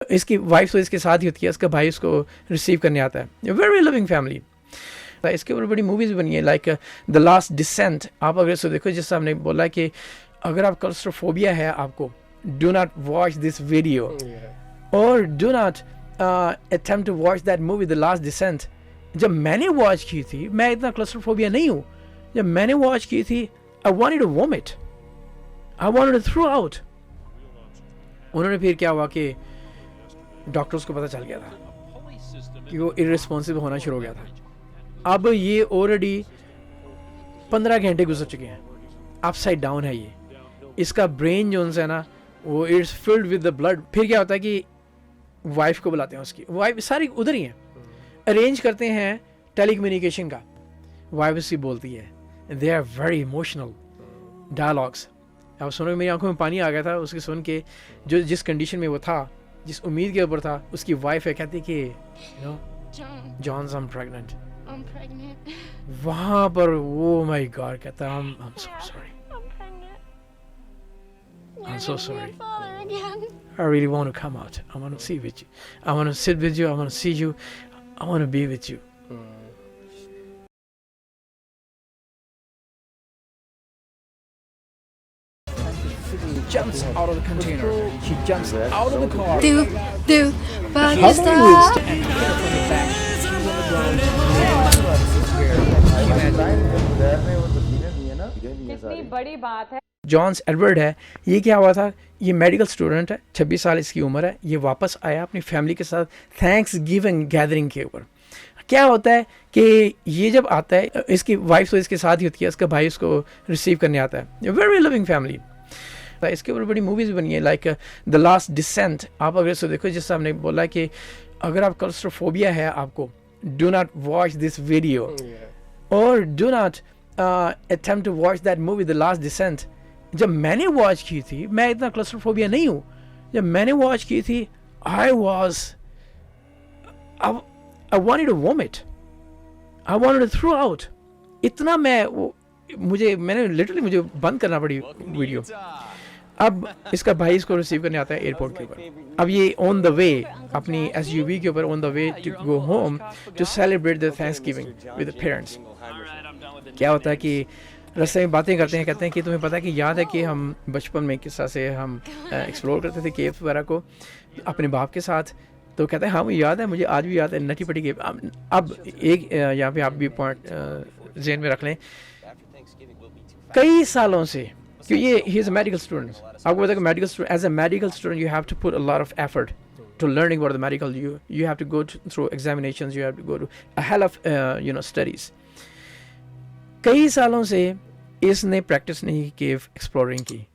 इसकी वाइफ तो इसके साथ ही होती है, इसका भाई उसको रिसीव करने आता है। Very loving family. इसके ऊपर बड़ी मूवीज़ बनी है, लाइक द लास्ट डिसेंट। आप अगर इसको देखो, जैसे हमने बोला कि अगर आप क्लस्ट्रोफोबिया है आपको, do not watch this video और do not attempt to watch that movie the last descent. जब मैंने वॉच की थी, मैं इतना क्लस्ट्रोफोबिया नहीं हूँ, जब मैंने वॉच की थी I wanted to vomit, I wanted to throw out. उन्होंने फिर क्या हुआ कि डॉक्टर्स को पता चल गया था कि वो इररिस्पॉन्सिबल होना शुरू हो गया था। अब ये ऑलरेडी 15 घंटे गुजर चुके हैं, अपसाइड डाउन है ये, इसका ब्रेन जो है ना वो it's filled with the blood. फिर क्या होता है कि वाइफ को बुलाते हैं, उसकी वाइफ सारी उधर ही हैं, अरेंज करते हैं टेलीकम्युनिकेशन का। वाइफ उसकी बोलती है, they are very emotional dialogues. अब सुनो, मेरी आंखों में पानी आ गया था उसकी सुन के, जो जिस कंडीशन में वो था, जिस उम्मीद के ऊपर था। उसकी वाइफ है, कहती कि you know John I am pregnant. वहां पर वो माय गॉड कहता है, I'm so sorry, I'm so sorry, I really want to come out, I want to see with you, I want to sit with you, I want to see you, I want to be with you. She jumps out of the container, she jumps out of the car, Pakistan. and hit her from the back. She's on the ground. कितनी बड़ी बात है। Johns Edward है, ये क्या हुआ था, ये मेडिकल स्टूडेंट है, 26 साल इसकी उम्र है। ये वापस आया अपनी फैमिली के साथ थैंक्स गिविंग गैदरिंग के ऊपर। क्या होता है कि ये जब आता है, इसकी वाइफ तो इसके साथ ही होती है, इसका भाई उसको रिसीव करने आता है। Very loving family. इसके ऊपर बड़ी मूवीज़ बनी है, लाइक द लास्ट डिसेंट। आप अगर इसको देखो, जैसे हमने बोला कि अगर आप क्लस्ट्रोफोबिया है आपको, do not watch this video और do not attempt to watch that movie the last descent. जब मैंने वॉच की थी, मैं इतना क्लस्ट्रोफोबिया नहीं हूँ, जब मैंने वॉच की थी I wanted to vomit, I wanted to throw out. इतना मैंने लिटरली मुझे बंद करना पड़ी वीडियो। अब इसका भाई इसको रिसीव करने आता है एयरपोर्ट के ऊपर। अब ये ऑन द वे अपनी एसयूवी के ऊपर on the way to go home to celebrate the Thanksgiving with the parents. क्या होता है कि रास्ते में बातें करते हैं, कहते हैं कि तुम्हें पता है कि याद है कि हम बचपन में किस तरह से हम एक्सप्लोर करते थे केव्स वगैरह को अपने बाप के साथ। तो कहते हैं हाँ मुझे याद है, मुझे आज भी याद है, नटी पटी केव। अब एक यहाँ पे आप भी पॉइंट जेन में रख लें, कई सालों से, क्योंकि ये he is a medical student. आपको पता है कि medical student, as a medical student you have to put a lot of effort to learning about the medical. You have to go through examinations, you have to go to a hell of studies. कई सालों से इसने practice नहीं की केव exploring की।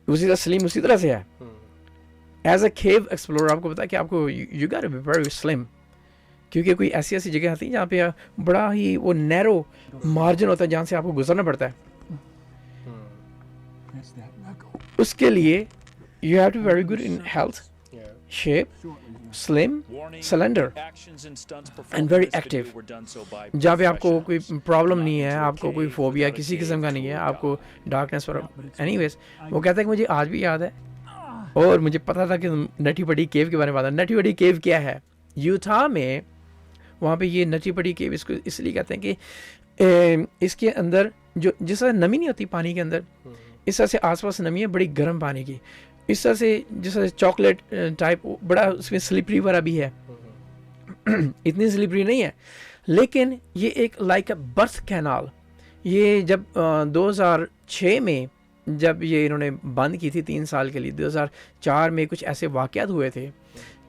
उसी तरह सलीम उसी तरह से है एज अ केव एक्सप्लोरर। आपको पता है कि आपको you got to be very slim, क्योंकि कोई ऐसी ऐसी जगह आती है जहाँ पे बड़ा ही वो नैरो मार्जिन होता है जहाँ से आपको गुजरना पड़ता है। उसके लिए you have to very good in health, shape, slim, slender and very active। जहाँ पे आपको कोई प्रॉब्लम नहीं है, आपको कोई फोबिया किसी किस्म का नहीं है, आपको डार्कनेस पर एनीवेज। वो कहता है कि मुझे आज भी याद है और मुझे पता था कि नटी पटी केव के बारे में बात है। नटी पटी केव क्या है? यूथा में वहाँ पे ये नटी पटी केव इसको इसलिए कहते हैं कि इसके अंदर जो जिस तरह नमी नहीं होती पानी के अंदर, इस तरह से आसपास नमी है बड़ी गर्म पानी की। इस तरह से जैसे चॉकलेट टाइप बड़ा उसमें स्लिपरी वाला भी है। इतनी स्लिपरी नहीं है, लेकिन ये एक लाइक अ बर्थ कैनाल। ये जब 2006 में जब ये इन्होंने बंद की थी 3 साल के लिए, 2004 में कुछ ऐसे वाक़यात हुए थे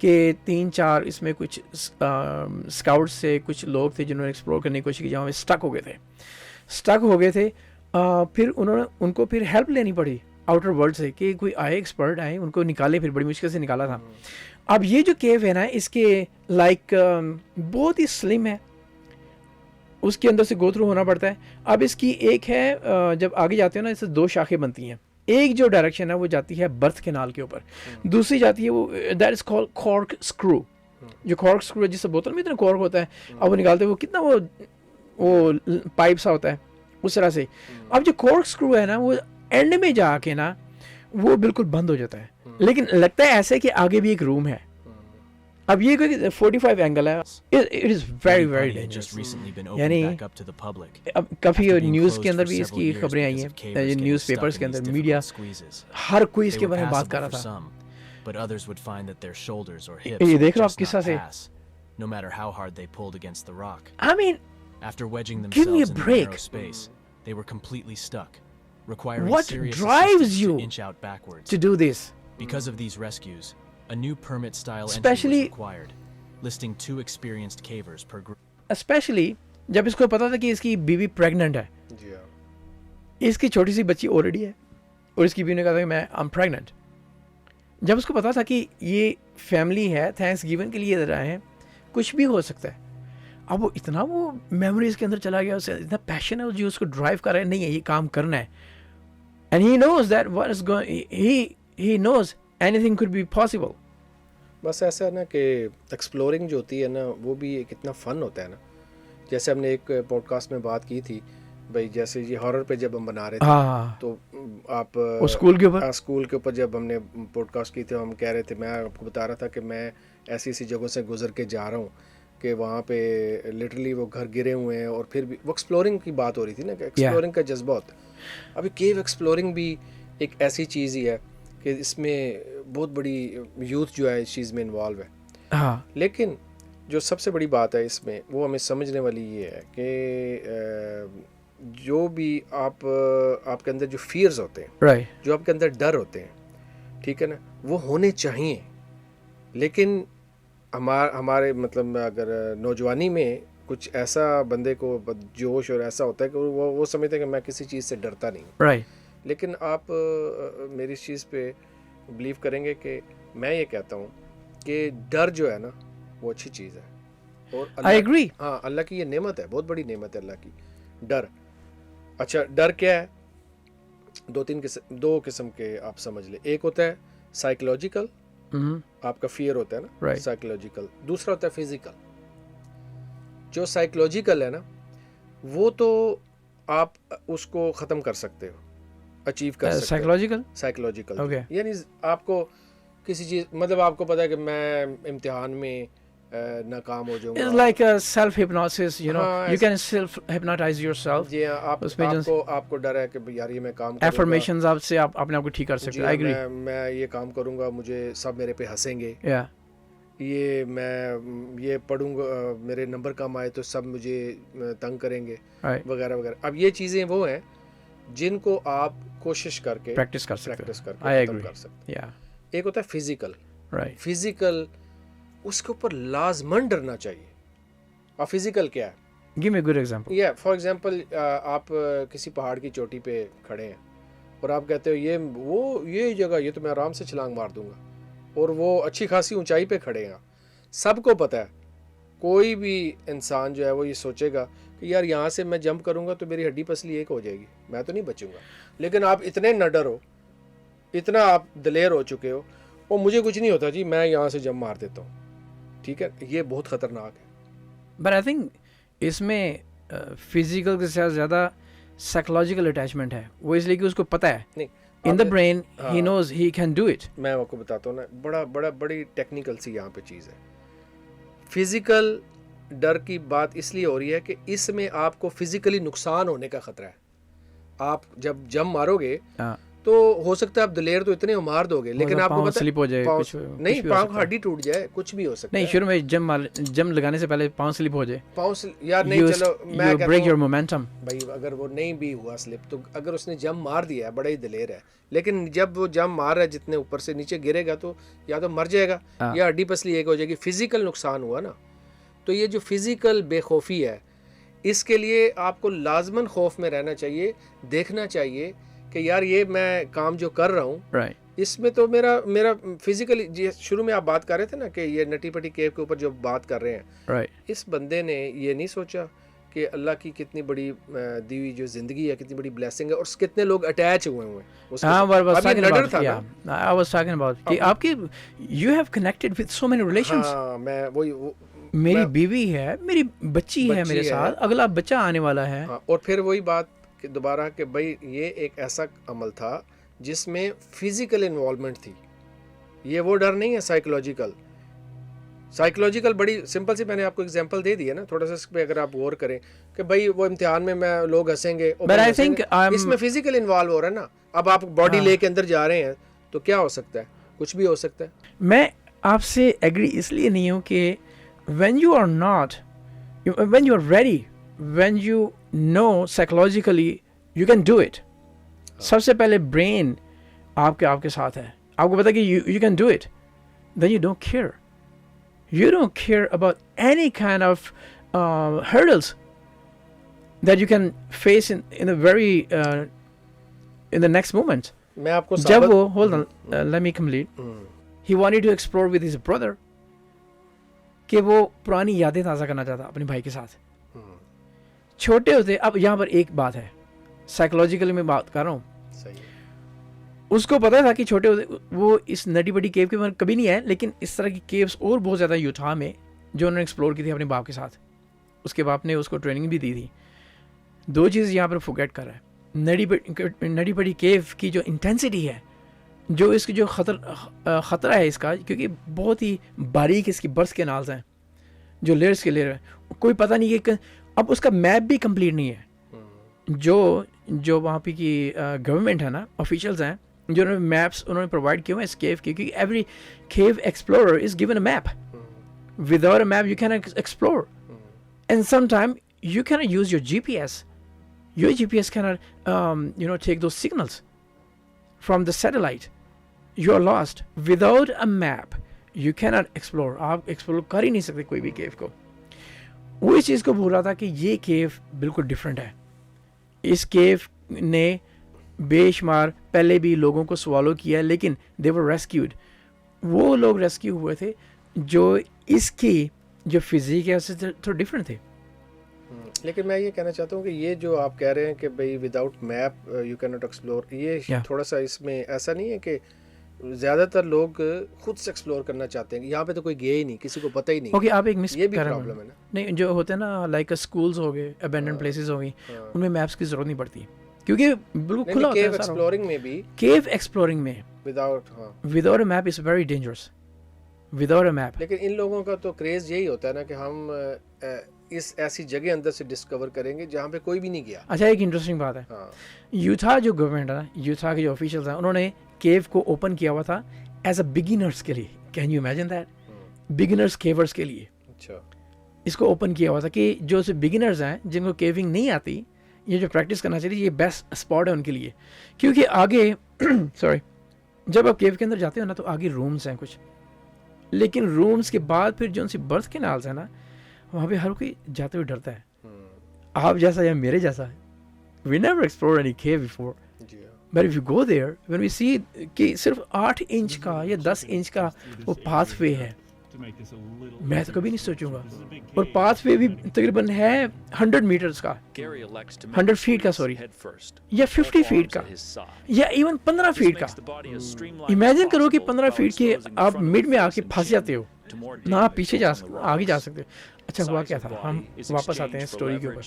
कि 3-4 इसमें कुछ स्काउट्स से कुछ लोग थे जिन्होंने एक्सप्लोर करने की कोशिश की, जहाँ पे स्टक हो गए थे। फिर उनको फिर हेल्प लेनी पड़ी आउटर वर्ल्ड से कि कोई आए, एक्सपर्ट आए, उनको निकाले, फिर बड़ी मुश्किल से निकाला था। अब ये जो केव है ना, इसके लाइक बहुत ही स्लिम है, उसके अंदर से गो थ्रू होना पड़ता है। अब इसकी एक है जब आगे जाते हो ना, इससे 2 शाखें बनती हैं। एक जो डायरेक्शन है वो जाती है बर्थ कैनाल के ऊपर, दूसरी जाती है वो that is called cork screw. जो कॉर्क स्क्रू है, जिससे बोतल में इतना कॉर्क होता है, अब वो निकालते हैं, वो कितना वो पाइप सा होता है उस तरह से। अब जो कॉर्क स्क्रू है ना, वो एंड में जाके ना वो बिल्कुल बंद हो जाता है, लेकिन लगता है ऐसे कि आगे भी एक रूम है। अब ये कोई 45 एंगल है, it is very very dangerous. यानी अब काफ़ी न्यूज़ के अंदर भी इसकी खबरें आई हैं, न्यूज़ पेपर्स के अंदर, मीडिया, हर कोई इसके बारे में बात कर रहा था। ये देख लो आप किस्सा से, I mean, give me a break. What drives you to do this? Because of these rescues, a new permit style entry was Especially- required, listing 2 experienced cavers per group. Especially जब इसको पता था कि इसकी बीवी प्रेग्नेंट है, जी हाँ, इसकी छोटी सी बच्ची ऑलरेडी है, और इसकी बीवी ने कहा था कि मैं आई एम प्रेग्नेंट। जब उसको पता था कि ये फैमिली है, थैंक्स गिवन के लिए इधर आए हैं, कुछ भी हो सकता है। अब वो इतना वो मेमोरीज के अंदर चला गया, उसे इतना पैशन है जो उसको ड्राइव कर रहा है, नहीं है ये काम करना है। And he knows that what is going, he knows anything could be possible. बस ऐसा है ना कि एक्सप्लोरिंग जो होती है ना, वो भी एक इतना फ़न होता है ना। जैसे हमने एक पॉडकास्ट में बात की थी भाई, जैसे ये हॉरर पे जब हम बना रहे थे, हाँ, तो आप स्कूल के ऊपर, स्कूल के ऊपर जब हमने पॉडकास्ट की थी, हम कह रहे थे, मैं आपको बता रहा था कि मैं ऐसी ऐसी जगहों से गुजर के जा रहा हूँ कि वहाँ पे लिटरली वो घर गिरे हुए हैं, और फिर भी वो एक्सप्लोरिंग की बात हो रही थी ना, कि एक्सप्लोरिंग का जज्बा होता है। अभी केव एक्सप्लोरिंग भी एक ऐसी चीज़ ही है कि इसमें बहुत बड़ी यूथ जो है इस चीज़ में इन्वॉल्व है। हाँ, लेकिन जो सबसे बड़ी बात है इसमें, वो हमें समझने वाली ये है कि जो भी आपके अंदर जो फियर्स होते हैं, राइट, जो आपके अंदर डर होते हैं, ठीक है ना, वो होने चाहिए। लेकिन हमारे मतलब अगर नौजवानी में कुछ ऐसा बंदे को जोश और ऐसा होता है कि वो समझते हैं कि मैं किसी चीज़ से डरता नहीं हूँ। राइट, लेकिन आप मेरी इस चीज़ पे बिलीव करेंगे कि मैं ये कहता हूँ कि डर जो है ना, वो अच्छी चीज़ है। और आई एग्री। हाँ, अल्लाह की ये नेमत है, बहुत बड़ी नेमत है अल्लाह की, डर। अच्छा, डर क्या है? दो किस्म के आप समझ ले। एक होता है साइकोलॉजिकल, आपका फियर होता है ना, Right. साइकोलॉजिकल। दूसरा होता है फिजिकल। जो साइकोलॉजिकल है ना, वो तो आप उसको ख़त्म कर सकते हो, अचीव कर सकते हो। Psychological, psychological Okay. यानी आपको किसी चीज़, मतलब आपको पता है कि मैं इम्तिहान में नाकाम हो जाऊंगा। it's like a self hypnosis, you know, हाँ, you can self hypnotize yourself. जी हाँ, उसमें आपको डर है कि यार ये मैं काम करूंगा, Affirmations आपसे आप अपने आप को ठीक कर सकते जी हो। हाँ, I agree. मैं ये काम करूंगा, मुझे सब मेरे पे हंसेंगे, Yeah. मैं ये पढ़ूंगा, मेरे नंबर कम आए तो सब मुझे तंग करेंगे, Right. वगैरह वगैरह। अब ये चीज़ें वो हैं जिनको आप कोशिश करके Practice कर सकते प्रैक्टिस हो। करके I खत्म agree. कर सकते Yeah. हैं। एक होता है फिजिकल। Right. फिजिकल, उसके ऊपर लाजमन डरना चाहिए। और फिजिकल क्या है? Give me a good example. या फॉर एग्जांपल, आप किसी पहाड़ की चोटी पे खड़े हैं और आप कहते हो ये जगह, ये तो मैं आराम से छलांग मार दूंगा, और वो अच्छी खासी ऊंचाई पे खड़े हैं। सबको पता है, कोई भी इंसान जो है वो ये सोचेगा कि यार यहाँ से मैं जंप करूंगा तो मेरी हड्डी पसली एक हो जाएगी, मैं तो नहीं बचूंगा। लेकिन आप इतने नडर हो, इतना आप दलेर हो चुके हो, और मुझे कुछ नहीं होता जी, मैं यहाँ से जंप मार देता हूँ। ठीक है, ये बहुत ख़तरनाक है। But I think इसमें फिजिकल के साथ ज़्यादा साइकोलॉजिकल अटैचमेंट है। वो इसलिए कि उसको पता है नहीं, इन द आपने- ब्रेन हाँ। He knows he can do it. मैं आपको बताता हूँ ना, बड़ी टेक्निकल सी यहाँ पे चीज़ है। फिजिकल डर की बात इसलिए हो रही है कि इसमें आपको फिजिकली नुकसान होने का खतरा है। आप जब जंप मारोगे तो हो सकता है आप दलेर तो इतने मार दोगे, लेकिन आपको पता स्लिप हो जाए, कुछ नहीं, भी हो पाँव सकता है। हड्डी टूट जाए, कुछ भी हो सकता नहीं, है। शुरू में जंप लगाने से पहले पाँव स्लिप हो जाए, यार नहीं, चलो मैं कहता ब्रेक योर हूँ मोमेंटम। भाई, अगर वो नहीं भी हुआ स्लिप, तो अगर उसने जंप मार दिया है, बड़ा ही दलेर है। लेकिन जब वो जंप मार रहा है, जितने ऊपर से नीचे गिरेगा तो या तो मर जाएगा या हड्डी पसली एक हो जाएगी। फिजिकल नुकसान हुआ ना। तो ये जो फिजिकल बेखौफी है, इसके लिए आपको लाजमन खौफ में रहना चाहिए, देखना चाहिए कि यार ये मैं काम जो कर रहा हूँ, राइट, इसमें तो मेरा फिजिकली, शुरू में आप बात कर रहे थे ना कि ये नटी पटी केव के ऊपर जो बात कर रहे हैं, राइट, इस बंदे ने ये नहीं सोचा कि अल्लाह की कितनी बड़ी दी हुई जो जिंदगी है, कितनी बड़ी ब्लेसिंग है, और कितने लोग अटैच हुए हुए हैं उसके हाँ, साथ। was अब ये talking नडर about, था yeah, ना। I was talking about कि आपकी you have connected with so many relations. हाँ, मैं वो मेरी बीवी है, मेरी बच्ची है मेरे है। साथ, अगला बच्चा आने वाला है। हाँ, और फिर वही बात कि दोबारा कि भाई ये एक ऐसा अमल था जिसमें फिजिकल इन्वॉल्वमेंट थी। ये वो डर नहीं है साइकोलॉजिकल। साइकोलॉजिकल बड़ी सिंपल सी मैंने आपको एग्जांपल दे दी है ना, थोड़ा सा इस पे अगर आप गौर करें कि भाई वो इम्तिहान में मैं लोग हंसेंगे, But I think इसमें फिजिकल इन्वॉल्व हो रहा है ना। अब आप बॉडी लेके अंदर जा रहे हैं तो क्या हो सकता है, कुछ भी हो सकता है। मैं आपसे एग्री इसलिए नहीं हूँ कि when you are not, when you are ready, when you know psychologically you can do it, सबसे पहले ब्रेन आपके साथ है, आपको पता है कि you can do it, then you don't care. You don't care about any kind of hurdles that you can face in a very in the next moment. मैं आपको जब वो hold on, let me complete. He wanted to explore with his brother. कि वो पुरानी यादें ताज़ा करना चाहता अपने भाई के साथ। छोटे होते, अब यहाँ पर एक बात है, साइकोलॉजिकली मैं बात कर रहा हूँ। उसको पता था कि छोटे होते वो इस नटी बड़ी केव के में कभी नहीं आए, लेकिन इस तरह की केव्स और बहुत ज़्यादा यूटा में जो उन्होंने एक्सप्लोर की थी अपने बाप के साथ। उसके बाप ने उसको ट्रेनिंग भी दी थी। दो चीज़ यहाँ पर फॉरगेट कर रहा है। नटी बड़ी केव की जो इंटेंसिटी है, जो इसकी जो ख़तरा है इसका, क्योंकि बहुत ही बारीक इसकी बर्थ के नाल्स हैं, जो लेयर्स के लेयर है, कोई पता नहीं कि अब उसका मैप भी कंप्लीट नहीं है। जो वहाँ पे की गवर्नमेंट है ना, ऑफिशियल्स हैं, जो उन्होंने मैप्स उन्होंने प्रोवाइड किए हुए हैं इस केव के, क्योंकि every cave explorer is given a map. Without a map you can explore, and sometime you cannot use your GPS. Your GPS cannot take those signals from the satellite. You are lost. Without a map, you cannot explore. आप explore कर ही नहीं सकते कोई भी केव को। वो इस चीज़ को भूल रहा था कि ये केव बिल्कुल डिफरेंट है। इस केव ने बेशुमार पहले भी लोगों को सवालों किया, लेकिन they were rescued. वो लोग रेस्क्यू हुए थे जो इसकी जो फिजिक है उससे थोड़ा डिफरेंट थे। लेकिन मैं ये कहना चाहता हूँ कि ये जो आप कह रहे हैं कि भाई without map you can not explore, ये थोड़ा सा इसमें ऐसा नहीं है कि ज़्यादातर लोग खुद से एक्सप्लोर करना चाहते हैं, यहाँ पे तो कोई गया ही नहीं, किसी को पता ही नहीं। ओके, आप एक मिस ये भी कर रहे प्रॉब्लम है ना। नहीं, जो होते हैं ना लाइक स्कूल्स हो गए, अबैंडन प्लेसेस हो गई, उनमें मैप्स की जरूरत नहीं पड़ती, क्योंकि बिल्कुल खुला होता है। केव एक्सप्लोरिंग में भी, केव एक्सप्लोरिंग में without a map is very dangerous, without a map. लेकिन इन लोगों का तो क्रेज यही होता है ना कि हम इस ऐसी जगह अंदर से डिस्कवर करेंगे जहाँ पे कोई भी नहीं गया। अच्छा, एक इंटरेस्टिंग बात है, यूथा जो गवर्नमेंट है ना, यूथा के जो ऑफिशियल्स हैं, उन्होंने केव को ओपन किया हुआ था एज अ बिगिनर्स के लिए। Can you imagine that? Beginners cavers के लिए अच्छा इसको ओपन किया हुआ था कि जो से बिगिनर्स हैं, जिनको केविंग नहीं आती, ये जो प्रैक्टिस करना चाहिए, ये बेस्ट स्पॉट है उनके लिए। क्योंकि आगे सॉरी, जब आप केव के अंदर जाते हो ना, तो आगे रूम्स हैं कुछ, लेकिन रूम्स के बाद फिर जो उनसी बर्थ के नाल्स है ना, वहाँ पे हर कोई जाते हुए डरता है। आप जैसा या मेरे जैसा, we never explore any cave before, but if you go there, when we see कि सिर्फ 8 इंच का या 10 इंच का वो पाथवे है, मैं तो कभी नहीं सोचूंगा। और पाथवे भी तकरीबन है 100 मीटर्स का, 100 फीट का, सॉरी, या 50 फीट का, या इवन 15 फीट का। इमेजिन करो कि 15 फीट के आप मिड में आके फंस जाते हो ना, आप पीछे जा सकते, आगे जा सकते हो। अच्छा, हुआ क्या था, हम वापस आते हैं स्टोरी के ऊपर।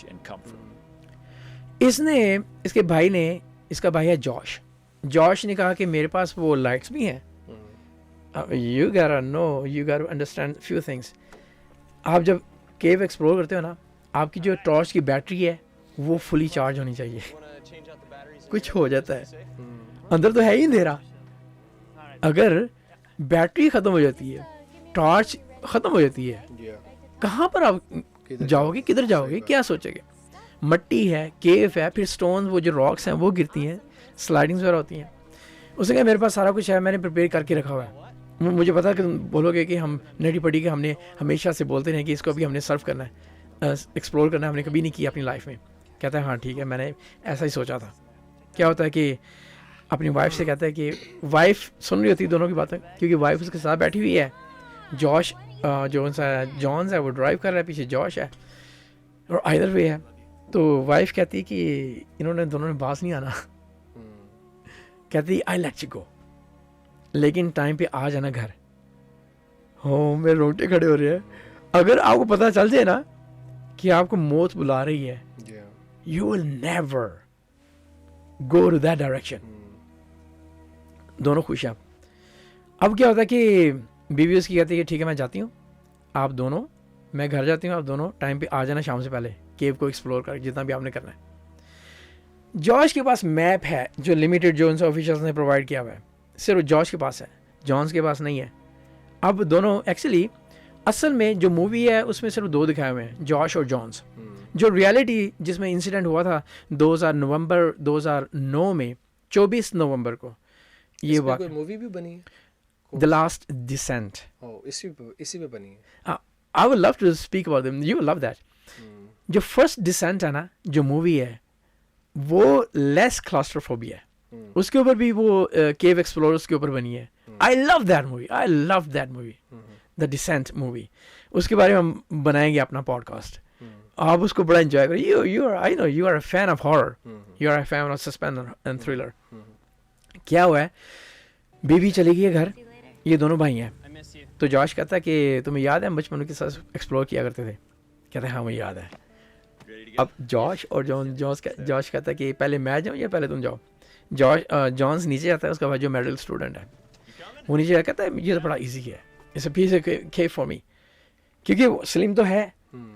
इसके भाई ने, इसका भाई है जॉश ने कहा कि मेरे पास वो लाइट्स भी हैं। You gotta know, you gotta understand few things. आप जब केव एक्सप्लोर करते हो ना, आपकी जो टॉर्च की बैटरी है वो फुली चार्ज होनी चाहिए। कुछ हो जाता है, अंदर तो है ही अंधेरा, अगर बैटरी ख़त्म हो जाती है, टॉर्च ख़त्म हो जाती है, कहाँ पर आप जाओगे, किधर जाओगे, क्या सोचोगे? मट्टी है, केव है, फिर स्टोन, वो जो रॉक्स हैं वो गिरती हैं, स्लाइडिंग्स वगैरह होती हैं। उसने कहा मेरे पास सारा कुछ है, मैंने प्रिपेयर करके रखा हुआ है। मुझे पता कि तुम बोलोगे कि हम नटी पड़ी के हमने हमेशा से बोलते हैं कि इसको अभी हमने सर्व करना है, एक्सप्लोर करना है, हमने कभी नहीं किया अपनी लाइफ में। कहता है हाँ ठीक है, मैंने ऐसा ही सोचा था। क्या होता है कि अपनी वाइफ से कहता है कि वाइफ सुन रही होती है दोनों की बातें, क्योंकि वाइफ उसके साथ बैठी हुई है। जॉश जॉन्स है, वो ड्राइव कर रहा है, पीछे जॉश है, और आइदर वे है। तो वाइफ कहती है कि इन्होंने दोनों ने पास नहीं आना। कहती आई लेट यू गो, लेकिन टाइम पे आ जाना घर। हो, मेरे रोंगटे खड़े हो रहे हैं। अगर आपको पता चल जाए ना कि आपको मौत बुला रही है, you will never go to that direction. दोनों खुश हैं। अब क्या होता है कि बीवी उसकी कहती है कि ठीक है मैं जाती हूँ, आप दोनों, मैं घर जाती हूँ, आप दोनों टाइम पे आ जाना शाम से पहले, केव को एक्सप्लोर कर जितना भी आपने करना है। जॉर्ज के पास मैप है जो लिमिटेड जो उनसे ऑफिशियल्स ने प्रोवाइड किया हुआ है, सिर्फ जॉर्ज के पास है, जॉन्स के पास नहीं है। अब दोनों एक्चुअली असल में जो मूवी है उसमें सिर्फ दो दिखाए हुए हैं, जॉश और जॉन्स। जो रियलिटी जिसमें इंसिडेंट हुआ था 2009 में 24 नवंबर को, ये कोई मूवी भी बनी है, द लास्ट डिसेंट, इसी पे बनी है। I would love to speak about them, you will love that. जो फर्स्ट डिसेंट है ना, जो मूवी है वो लेस क्लॉस्ट्रोफोबिया है, उसके ऊपर भी वो केव एक्सप्लोरर्स के ऊपर बनी है। I love that movie, I love that movie, the descent movie. उसके बारे में हम बनाएंगे अपना पॉडकास्ट, आप उसको बड़ा एंजॉय करो। You are, I know you are a fan of horror, you are a fan of suspense and thriller. क्या हुआ है, बीवी चली गई है घर, ये दोनों भाई हैं। तो जॉश कहता है कि तुम्हें याद है हम बचपन के साथ एक्सप्लोर किया करते थे? कहते हैं हाँ मुझे याद है। अब जॉश और जॉश कहता है कि पहले मैं जाऊँ या पहले तुम जाओ। जॉन्स नीचे जाता है, उसका भाई जो मेडल स्टूडेंट है वो नीचे जाकर कहता है ये तो बड़ा इजी है, it's a piece of cake for me, क्योंकि वो स्लिम तो है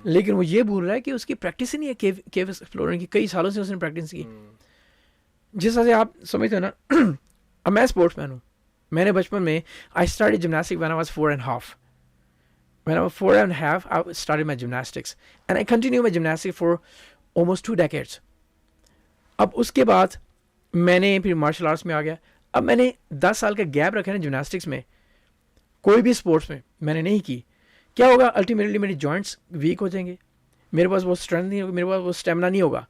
लेकिन वो ये बोल रहा है कि उसकी प्रैक्टिस ही नहीं है केव एक्सप्लोरिंग की, कई सालों से उसने प्रैक्टिस की। जिस तरह से आप समझते हो ना, अब मैं स्पोर्ट्समैन हूँ, मैंने बचपन में I started gymnastics when I was 4.5। When I was 4.5, I started my gymnastics, and I continued my gymnastics for almost 2 decades. अब उसके बाद मैंने फिर मार्शल आर्ट्स में आ गया। अब मैंने 10 साल का गैप रखा है जिमनास्टिक्स में, कोई भी स्पोर्ट्स में मैंने नहीं की। क्या होगा, अल्टीमेटली मेरी जॉइंट्स वीक हो जाएंगे, मेरे पास वो स्ट्रेंथ नहीं होगी, मेरे पास वो स्टेमिना नहीं होगा,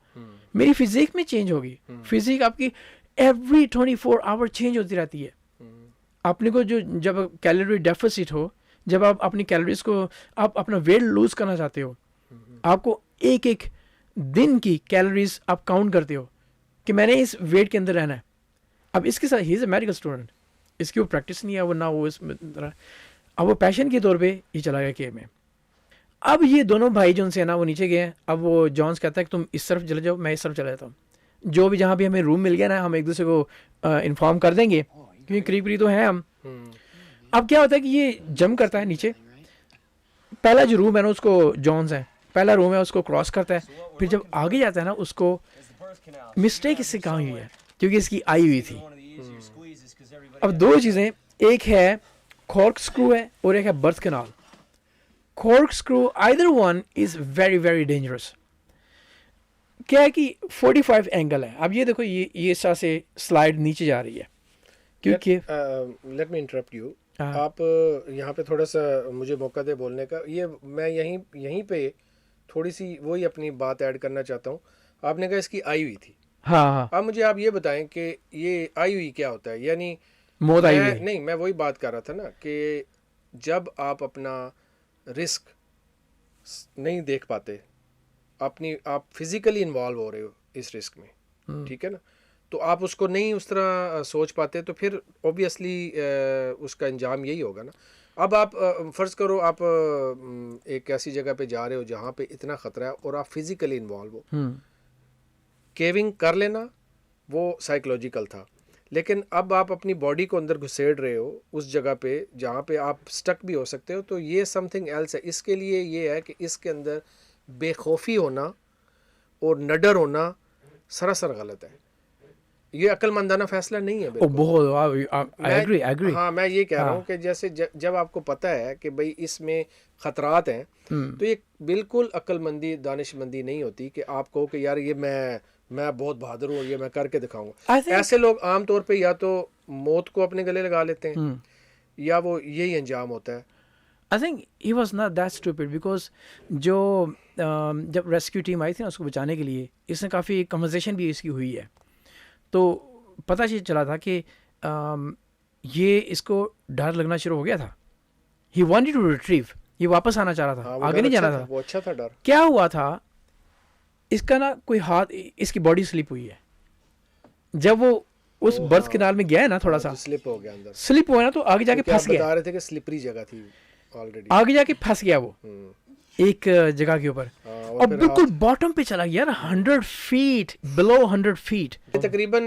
मेरी फिजिक में चेंज होगी। फिजिक आपकी एवरी 24 आवर चेंज होती रहती है। अपने को जो जब कैलोरी डेफिसिट हो, जब आप अपनी कैलोरीज को, आप अपना वेट लूज करना चाहते हो, आपको एक एक दिन की कैलोरीज आप काउंट करते हो कि मैंने इस वेट के अंदर रहना है। अब इसके साथ ही इज़ अ मेडिकल स्टूडेंट, इसकी वो प्रैक्टिस नहीं है, वो ना वो इसमें, अब वो पैशन के तौर पे ये चला गया केव में। अब ये दोनों भाई जो उनसे है ना वो नीचे गए हैं। अब वो जॉन्स कहता है कि तुम इस तरफ चले जाओ, मैं इस तरफ चला जाता हूँ। जो भी जहाँ भी हमें रूम मिल गया ना, हम एक दूसरे को इन्फॉर्म कर देंगे क्योंकि करीब तो हैं हम। अब क्या होता है कि ये जंप करता है नीचे, पहला जो रूम है ना उसको जॉन्स है, पहला रूम है उसको क्रॉस करता है, फिर जब आगे जाता है ना उसको मिस्टेक इससे कहाँ हुई है क्योंकि इसकी आई हुई थी। अब दो चीज़ें, एक है कॉर्क स्क्रू है और एक है birth canal. Cork screw either one is very very dangerous. क्या है कि 45 एंगल है। अब ये देखो, ये इस तरह से स्लाइड नीचे जा रही है क्योंकि लेट मी इंटरप्ट यू। आप यहाँ पे थोड़ा सा मुझे मौका दे बोलने का। ये मैं यहीं पे थोड़ी सी वही अपनी बात ऐड करना चाहता हूँ। आपने कहा इसकी आई हुई थी, हाँ। अब मुझे आप ये बताएं कि ये आई हुई क्या होता है, यानी मौत आई हुई? नहीं, मैं वही बात कर रहा था ना कि जब आप अपना रिस्क नहीं देख पाते, आप फिजिकली इन्वॉल्व हो रहे हो इस रिस्क में, ठीक है ना, तो आप उसको नहीं उस तरह सोच पाते, तो फिर ऑब्वियसली उसका अंजाम यही होगा ना। अब आप फ़र्ज़ करो आप एक ऐसी जगह पे जा रहे हो जहाँ पे इतना ख़तरा है और आप फिज़िकली इन्वॉल्व हो। केविंग कर लेना वो साइकोलॉजिकल था, लेकिन अब आप अपनी बॉडी को अंदर घुसेड़ रहे हो उस जगह पे जहाँ पे आप स्टक भी हो सकते हो, तो ये समथिंग एल्स है। इसके लिए ये है कि इसके अंदर बेखौफी होना और नडर होना सरासर गलत है। ये अक्लमंदाना फैसला नहीं है। I agree. हाँ, मैं ये कह रहा हूँ कि जैसे जब आपको पता है कि भाई इसमें खतरात हैं, तो ये बिल्कुल अक्लमंदी दानिशमंदी नहीं होती कि आप कहो कि यार ये मैं बहुत बहादुर हूँ, ये मैं करके दिखाऊंगा। ऐसे लोग आमतौर पे या तो मौत को अपने गले लगा लेते हैं या वो यही अंजाम होता है। I think he was not that stupid because जो जब रेस्क्यू टीम आई थी ना उसको बचाने के लिए, इसने काफ़ी कन्वर्सेशन भी इसकी हुई है, तो पता चला था कि ये इसको डर लगना शुरू हो गया था। He wanted to retrieve, ये वापस आना चाह रहा था, आगे नहीं जाना था। वो अच्छा था डर। क्या हुआ था, इसका ना कोई हाथ, इसकी बॉडी स्लिप हुई है। जब वो उस बर्थ कैनाल में गया है ना, थोड़ा सा स्लिप हो गया, अंदर स्लिप हुआ ना, तो आगे जाके फंस गया। बता रहे थे कि स्लिपरी जगह थी ऑलरेडी, आगे जाके फंस गया वो। एक जगह के ऊपर, और बिल्कुल बॉटम पे चला गया यार, 100 फीट बिलो 100 फीट। तकरीबन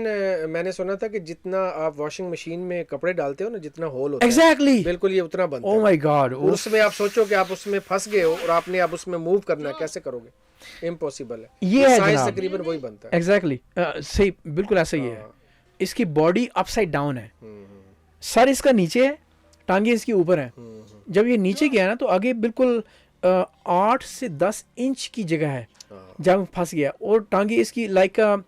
मैंने सुना था कि जितना आप वॉशिंग मशीन में कपड़े डालते हो ना, जितना होल होता है एग्जैक्टली बिल्कुल ये उतना बनता है। ओह माय गॉड, उसमें आप सोचो कि आप उसमें फंस गए हो और आपने अब उसमें मूव करना है, कैसे करोगे? इम्पॉसिबल है। ये साइज तकरीबन वही बनता है। एग्जैक्टली सही, बिल्कुल ऐसा ही है। इसकी बॉडी अपसाइड डाउन है, सर इसका नीचे है, टांगे इसकी ऊपर है। जब ये नीचे गया ना तो आगे बिल्कुल 8 से 10 इंच की जगह है जहाँ फंस गया, और टांगे इसकी लाइक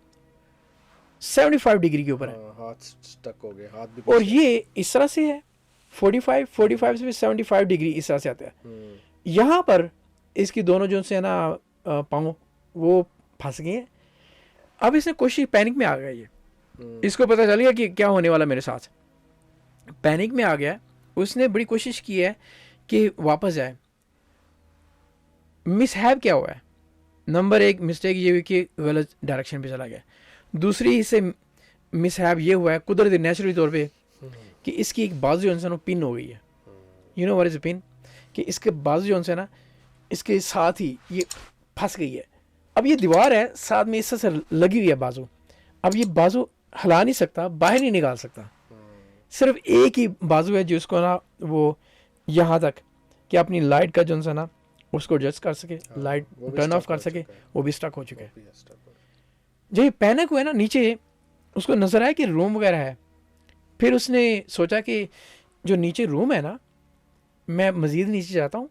75 डिग्री के ऊपर है, हाथ स्टक हो गए, हाथ भी। और ये इस तरह से है 45 से 75 डिग्री इस तरह से आता है। यहाँ पर इसकी दोनों जो से है ना पाँव वो फंस गए हैं। अब इसने कोशिश, पैनिक में आ गया ये, इसको पता चल गया कि क्या होने वाला मेरे साथ, पैनिक में आ गया। उसने बड़ी कोशिश की है कि वापस जाए। मिसहैप क्या हुआ है? नंबर 1 मिस्टेक ये हुई कि गलत डायरेक्शन पे चला गया। दूसरी इससे मिसहैप ये हुआ है कुदरती नेचुरली तौर पे कि इसकी एक बाजू जो है पिन हो गई है। You know what is a pin? कि इसके बाजू जो है ना इसके साथ ही ये फंस गई है। अब ये दीवार है साथ में इससे लगी हुई है बाजू। अब ये बाजू हिला नहीं सकता, बाहर नहीं निकाल सकता। सिर्फ एक ही बाजू है जिसको ना वो यहाँ तक कि अपनी लाइट का जो है ना उसको एडजस्ट कर सके, लाइट टर्न ऑफ कर सके, वो भी स्टक हो चुके हैं। जब ये पैनिक हुआ ना, नीचे उसको नजर आया कि रूम वगैरह है। फिर उसने सोचा कि जो नीचे रूम है ना, मैं मज़ीद नीचे जाता हूँ।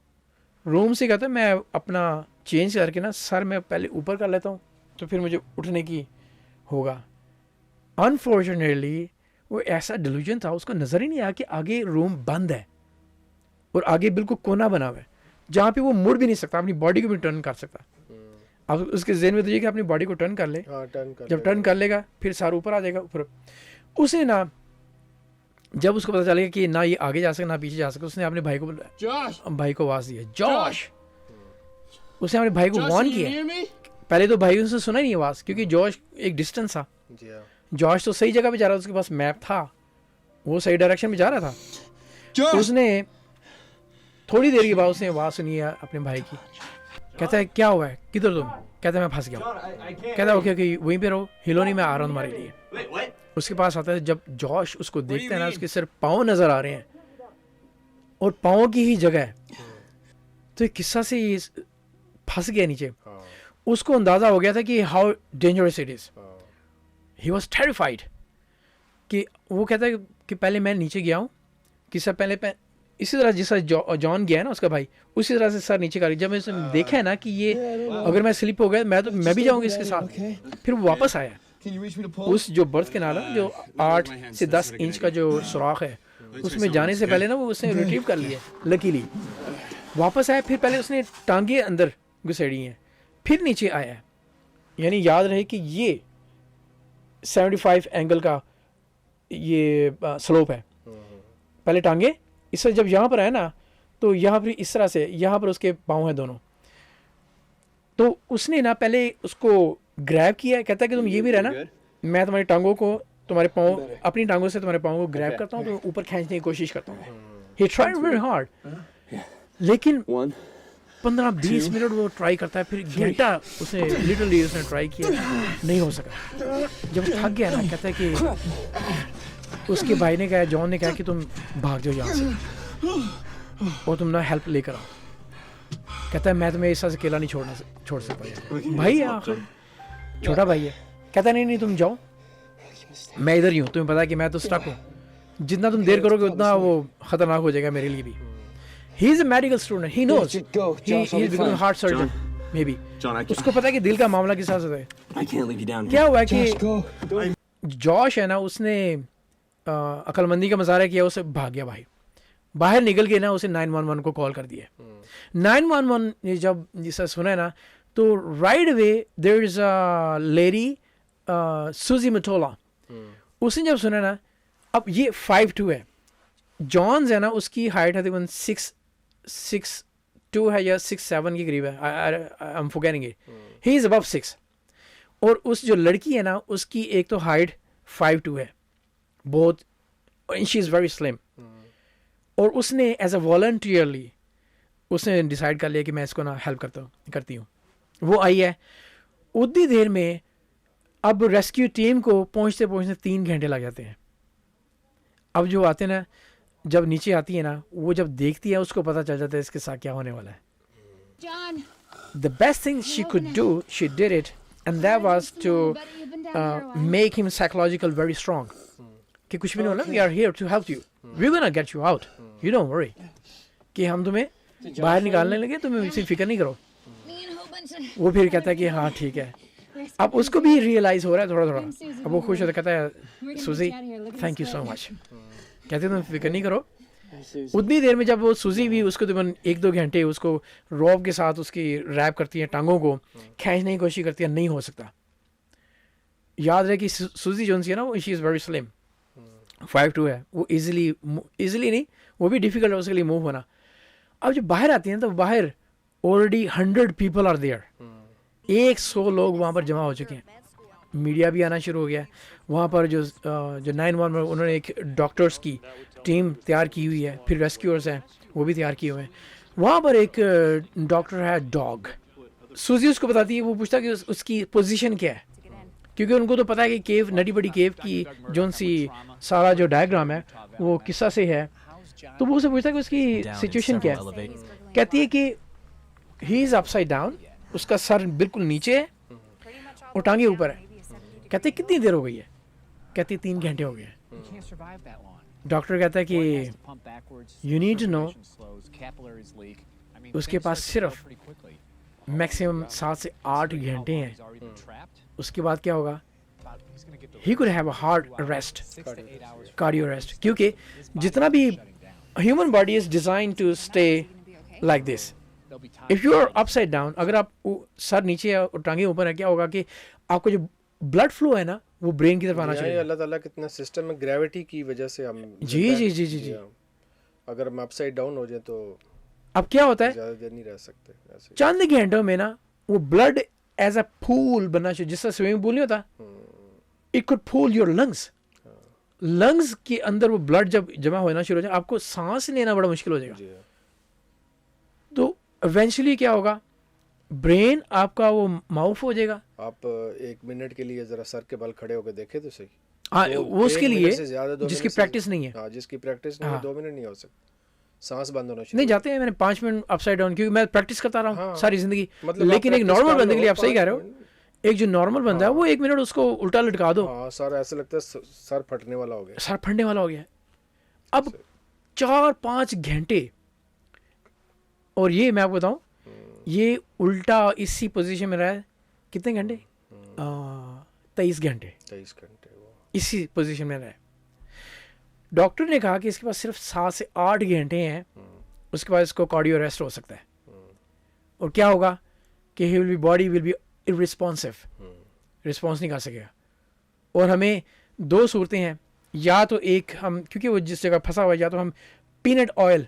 रूम से कहता है मैं अपना चेंज करके ना सर मैं पहले ऊपर कर लेता हूँ, तो फिर मुझे उठने की होगा। अनफॉर्चुनेटली वो ऐसा डिल्यूजन था, उसको नज़र ही नहीं आया कि आगे रूम बंद है और आगे बिल्कुल कोना बना हुआ है जहाँ पे वो मुड़ भी नहीं सकता, अपनी बॉडी को भी टर्न कर सकता। अब उसके ज़हन में तो ये कि अपनी बॉडी को टर्न कर ले, जब टर्न कर लेगा फिर सारा ऊपर आ जाएगा। ऊपर उसे ना, जब उसको पता चलेगा कि ना ये आगे जा सके ना पीछे जा सके, उसने अपने भाई को बुलाया, भाई को आवाज़ दिया, जॉश। उसने अपने भाई को वार्न किया। पहले तो भाई उसने सुना ही नहीं आवाज़, क्योंकि जॉश एक डिस्टेंस था। जॉश तो सही जगह पे जा रहा था, उसके पास मैप था, वो सही डायरेक्शन में जा रहा था। उसने थोड़ी देर के बाद उसने आवाज़ सुनी है अपने भाई की। कहता है क्या हुआ है, किधर तुम? कहता है मैं फंस गया। कहता है ओके ओके वहीं पे रहो, हिलो नहीं, मैं आ रहा हूँ तुम्हारे लिए। उसके पास आता है, जब जॉश उसको देखता है ना, उसके सिर्फ पाँव नजर आ रहे हैं और पाँव की ही जगह है। तो एक किस्सा से ये फंस गया नीचे। उसको अंदाजा हो गया था कि how dangerous it is. He was terrified कि वो कहता है कि पहले मैं नीचे गया हूँ, किस्सा पहले इसी तरह जिस तरह जॉन गया है ना उसका भाई, उसी तरह से सर नीचे कर। जब मैंने देखा है ना कि ये अगर मैं स्लिप हो गया मैं भी जाऊँगी इसके साथ, फिर वो वापस आया। उस जो बर्थ के नाला जो 8 से 10 इंच का जो सुराख है, उसमें जाने से पहले ना वो उसने रिट्रीव कर लिया, लकीली वापस आया। फिर पहले उसने टांगे अंदर घुसेड़ी हैं, फिर नीचे आया है। यानी याद रहे कि ये 75 एंगल का ये स्लोप है। पहले टांगे इससे जब यहाँ पर है ना, तो यहाँ पर इस तरह से यहाँ पर उसके पाँव हैं दोनों। तो उसने ना पहले उसको ग्रैब किया, कहता है कि तुम ये भी रहना, मैं तुम्हारी टांगों को, तुम्हारे पाँव, अपनी टांगों से तुम्हारे पाँव को ग्रैब करता हूँ, तो ऊपर खींचने की कोशिश करता हूँ। ही ट्राइड वेरी हार्ड, लेकिन 15-20 मिनट वो ट्राई करता है, फिर घंटा उसने लिटरली उसने ट्राई किया, नहीं हो सका। जब थक गया ना, कहता है कि उसके भाई ने कहा, जॉन ने कहा कि तुम भाग जाओ यहाँ से और तुम ना हेल्प लेकर आओ। कहता है मैं तुम्हें ऐसा अकेला नहीं छोड़ सकता। भाई है आखिर, छोटा भाई है। कहता नहीं तुम जाओ, मैं इधर ही हूँ, तुम्हें पता है कि मैं तो स्टक हूँ, जितना तुम देर करोगे उतना वो खतरनाक हो जाएगा मेरे लिए भी। He is a medical student, he knows, he is becoming a heart surgeon, maybe. उसको पता है कि दिल का मामला किस तरह से है। क्या हुआ कि जॉश है ना, उसने अक्लमंदी का मुजाहरा किया, उसे भाग गया भाई, बाहर निकल के ना उसे 911 को कॉल कर दिया। 911 ने जब जिसे सुना है ना, तो right away there is a lady Suzy Matola, उसने जब सुना ना, अब ये 5'2" है, जॉन्स है ना उसकी हाइट है तकरीबन 6'2" है या 6'7" के करीब है, I am forgetting it, he is above 6। और उस जो लड़की है ना उसकी एक तो हाइट 5'2" है, बहुत, शी इज़ वेरी स्लिम। और उसने एज अ वॉलंटियरली उसने डिसाइड कर लिया कि मैं इसको ना हेल्प करती हूँ। वो आई है, उतनी देर में अब रेस्क्यू टीम को पहुँचते 3 घंटे लग जाते हैं। अब जो आते हैं ना, जब नीचे आती है ना, वो जब देखती है उसको पता चल जाता है इसके साथ क्या होने वाला है। The best thing she could do, she did it, and that was to make him psychological very strong. कि कुछ भी नहीं होना, we are here to help you, we're gonna get you out, you don't worry, कि हम तुम्हें बाहर निकालने लगे, तुम्हें इसकी फिक्र नहीं करो। वो फिर कहता है कि हाँ ठीक है। अब उसको भी रियलाइज हो रहा है थोड़ा थोड़ा। अब वो खुश होता कहता है सूजी थैंक यू सो मच, कहते तुम फिक्र नहीं करो। उतनी देर में जब वो सूजी भी उसको तकरीबन 1-2 घंटे उसको रॉब के साथ उसकी रैप करती है, टांगों को खींचने की कोशिश करती है, नहीं हो सकता। याद रहे कि सूजी जोन सी है ना, वो शी इज़ वेरी स्लिम, 5'2" है, वो इजीली नहीं, वो भी डिफिकल्ट है उसके लिए मूव होना। अब जब बाहर आती हैं तो बाहर ऑलरेडी 100 पीपल आर देयर, 100 लोग वहाँ पर जमा हो चुके हैं। मीडिया भी आना शुरू हो गया है वहाँ पर। जो 911 उन्होंने एक डॉक्टर्स की टीम तैयार की हुई है, फिर रेस्क्यूअर्स हैं वो भी तैयार किए हुए हैं। वहाँ पर एक डॉक्टर है डॉग, सूजी उसको बताती है, वो पूछता है कि उसकी पोजीशन क्या है, क्योंकि उनको तो पता है कि केव, नडी बड़ी केव की जोन सी सारा जो डायग्राम है वो किस्सा से है। तो वो उसे पूछता है कि उसकी सिचुएशन क्या है। कहती है कि ही इज़ अपसाइड डाउन, उसका सर बिल्कुल नीचे है और टांगे ऊपर है। कहते हैं कितनी देर हो गई है? कहती है 3 घंटे हो गए हैं। डॉक्टर कहता है कि यू नीड टू नो, उसके पास सिर्फ मैक्सिमम 7 से 8 घंटे हैं। उसके बाद क्या होगा? He could have a heart arrest, cardio arrest, क्योंकि जितना भी human body is design to stay like this. If you are upside down, अगर आप सर नीचे और टांगे ऊपर है, क्या होगा कि आपको जो ब्लड फ्लो है ना वो ब्रेन की तरफ आना चाहिए। अल्लाह ताला कितना सिस्टम में ग्रेविटी की वजह से हम जी। अगर हम अपसाइड डाउन हो जाए तो अब क्या होता है, ज्यादा देर नहीं रह सकते ऐसे। चंद घंटों में ना वो ब्लड एज अ पूल बनना चाहिए, जिससे स्विमिंग पूल नहीं होता, it could pool your lungs के अंदर वो ब्लड जब जमा होना शुरू हो जाए, आपको सांस लेना बड़ा मुश्किल हो जाएगा। तो इवेंचुअली क्या होगा, ब्रेन आपका वो माउफ हो जाएगा। आप 1 मिनट के लिए जरा सर के बल खड़े होकर देखे तो सही। हाँ, वो उसके लिए जिसकी प्रैक्टिस नहीं है। हाँ, जिसकी प्रैक्टिस नहीं है 2 मिनट नहीं हो सकता, सांस बंद होना शुरू नहीं जाते हैं। मैंने 5 मिनट अपसाइड डाउन, क्योंकि मैं प्रैक्टिस करता रहा हूँ सारी जिंदगी। लेकिन एक नॉर्मल बंदे के लिए, आप सही कह रहे हो, एक जो नॉर्मल बंदा है वो 1 मिनट उसको उल्टा लटका दो, सर ऐसा लगता है सर फटने वाला हो गया, सर फटने वाला हो गया। अब 4-5 घंटे, और ये मैं आपको बताऊं, ये उल्टा इसी पोजीशन में रहा है कितने घंटे? 23 घंटे वो इसी पोजीशन में रहा है। डॉक्टर ने कहा कि इसके पास सिर्फ 7 से 8 घंटे हैं, उसके बाद इसको कार्डियो अरेस्ट हो सकता है। और क्या होगा कि बॉडी विल बी इररिस्पॉन्सिव, रिस्पॉन्स नहीं कर सकेगा। और हमें 2 सूरतें हैं, या तो एक हम, क्योंकि वो जिस जगह फंसा हुआ है, या तो हम पीनट ऑयल,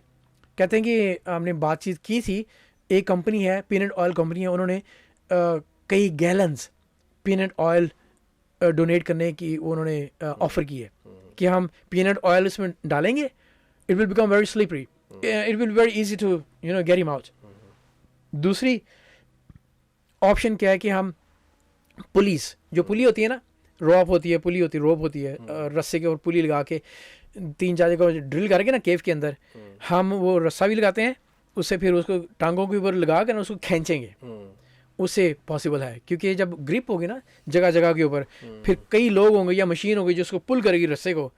कहते हैं कि हमने बातचीत की थी, एक कंपनी है पीनट ऑयल कंपनी है, उन्होंने कई गैलन्स पीनट ऑयल डोनेट करने की उन्होंने ऑफ़र की है कि हम पीनट ऑयल इसमें डालेंगे, it will become very slippery, it will very easy to get him out. दूसरी ऑप्शन क्या है कि हम पुलिस, जो पुली होती है ना, रोप होती है, पुली होती है, रोप होती है, रस्से के और पुली लगा के 3-4 जगह ड्रिल करके ना केव के अंदर, हम वो रस्सा भी लगाते हैं, उससे फिर उसको टांगों के ऊपर लगा कर उसको खींचेंगे। उससे पॉसिबल है, क्योंकि जब ग्रिप होगी ना जगह जगह के ऊपर, फिर कई लोग होंगे या मशीन होगी जो उसको पुल करेगी रस्से को,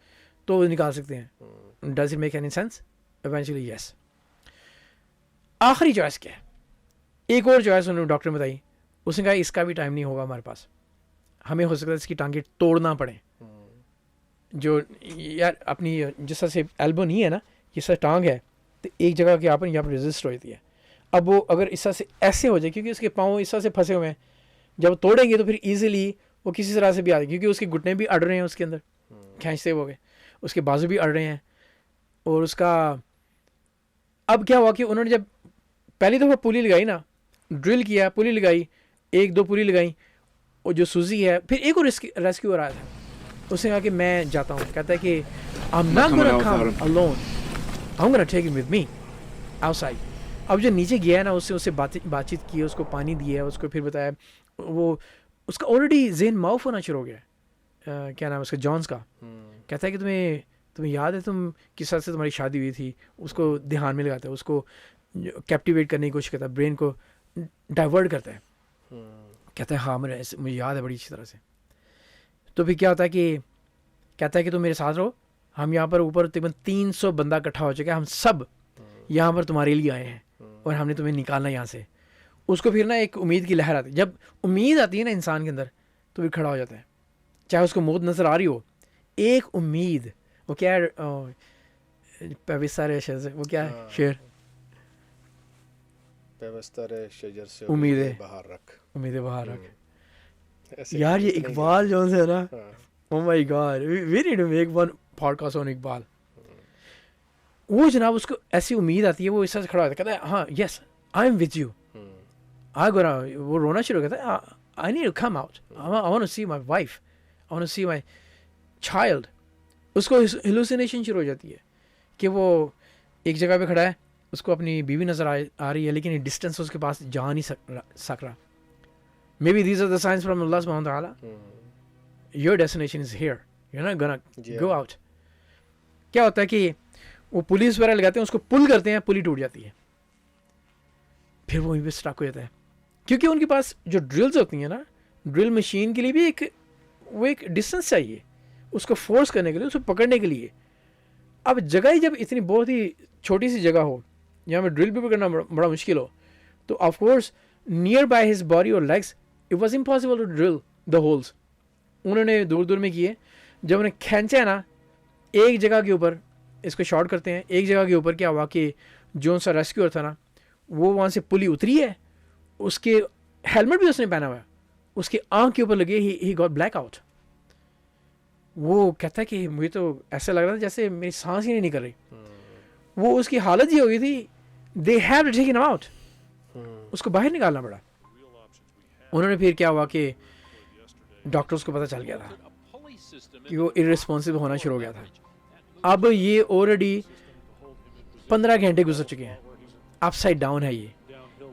तो निकाल सकते हैं। Does it make any sense? Eventually yes. आखिरी चॉइस क्या है? एक और चॉइस उन्होंने डॉक्टर ने बताई, उसने कहा इसका भी टाइम नहीं होगा हमारे पास, हमें हो सकता है इसकी टांगे तोड़ना पड़े। जो यार अपनी जिस तरह से एल्बो नहीं है ना, जिस तरह टांग है, तो एक जगह के यहाँ पर रेजिस्ट होती है। अब वो अगर इस तरह से ऐसे हो जाए, क्योंकि उसके पाँव इस तरह से फंसे हुए हैं, जब तोड़ेंगे तो फिर ईजिली वो किसी तरह से भी आ जाए, क्योंकि उसके घुटने भी अड़ रहे हैं उसके अंदर, खींचते हो गए, उसके बाजू भी अड़ रहे हैं। और उसका अब क्या हुआ कि उन्होंने जब पहली दफ़ा पुली लगाई ना, ड्रिल किया, पुली लगाई, 1-2 पुली लगाई, और जो सूजी है, फिर एक और रेस्क्यूअर आया था, उसने कहा कि मैं जाता हूँ। कहता है कि I'm not gonna come alone, I'm gonna take him with me outside। अब जो नीचे गया है ना, उससे बातचीत की, उसको पानी दिया है, उसको फिर बताया, वो उसका ऑलरेडी जेन माउफ होना शुरू हो गया है। क्या नाम है उसका, जॉन्स का। कहता है कि तुम्हें याद है तुम किस साथ से तुम्हारी शादी हुई थी, उसको ध्यान में लगाता है, उसको कैप्टिवेट करने की कोशिश करता है, ब्रेन को डाइवर्ट करता है। कहता है हाँ मुझे याद है बड़ी अच्छी तरह से। तो फिर क्या होता है कि कहता है कि तुम मेरे साथ रहो, हम यहाँ पर ऊपर तकरीबन 300 बंदा इकट्ठा हो चुका है, हम सब यहाँ पर तुम्हारे लिए आए हैं और हमने तुम्हें निकालना यहाँ से। उसको फिर ना एक उम्मीद की लहर आती है। जब उम्मीद आती है ना इंसान के अंदर, तो फिर खड़ा हो जाता है, चाहे उसको मौत नज़र आ रही हो। एक उम्मीद, वो क्या है, वो क्या है शेर, उम्मीदें बाहर रख। यार ये इकबाल जो है ना, oh my god, we need to make one podcast on Iqbal. वो जनाब उसको ऐसी उम्मीद आती है, वो इस तरह से खड़ा होता है, कहता है हाँ yes I am with you. वो रोना शुरू हो गया था, I need to come out, I want to see my wife, I want to see my child. उसको हेलुसिनेशन शुरू हो जाती है कि वो एक जगह पे खड़ा है, उसको अपनी बीवी नज़र आ रही है, लेकिन डिस्टेंस उसके पास जा नहीं सक रहा। Maybe these are the signs from Allah सुब्हानहू व तआला, your destination is here, you are not gonna go out. क्या होता है कि वो पुलिस वगैरह लगाते हैं, उसको पुल करते हैं, पुली टूट जाती है, फिर वो वहीं पे स्टक हो जाता है। क्योंकि उनके पास जो ड्रिल्स होती हैं ना, ड्रिल मशीन के लिए भी एक डिस्टेंस चाहिए उसको फोर्स करने के लिए, उसको पकड़ने के लिए। अब जगह ही जब इतनी बहुत ही छोटी सी जगह हो जहाँ पे ड्रिल भी पकड़ना बड़ा मुश्किल हो, तो of course near by his body और legs it was impossible to drill the holes. उन्होंने दूर दूर में किए। जब उन्हें खींचा ना एक जगह के ऊपर, इसको शॉर्ट करते हैं, एक जगह के ऊपर क्या हुआ कि जो सा रेस्क्यूअर था ना, वो वहाँ से पुली उतरी है, उसके हेलमेट भी उसने पहना हुआ है, उसकी आँख के ऊपर लगे, ही गॉट ब्लैक आउट। वो कहता है कि मुझे तो ऐसा लग रहा था जैसे मेरी सांस ही नहीं निकल रही। वो उसकी हालत ये हो गई थी, they have to take him out, उसको बाहर निकालना पड़ा। उन्होंने फिर क्या हुआ कि डॉक्टर्स को पता चल गया था कि वो इररिस्पॉन्सिबल होना शुरू हो गया था। अब ये ऑलरेडी 15 घंटे गुजर चुके हैं, अपसाइड डाउन है ये,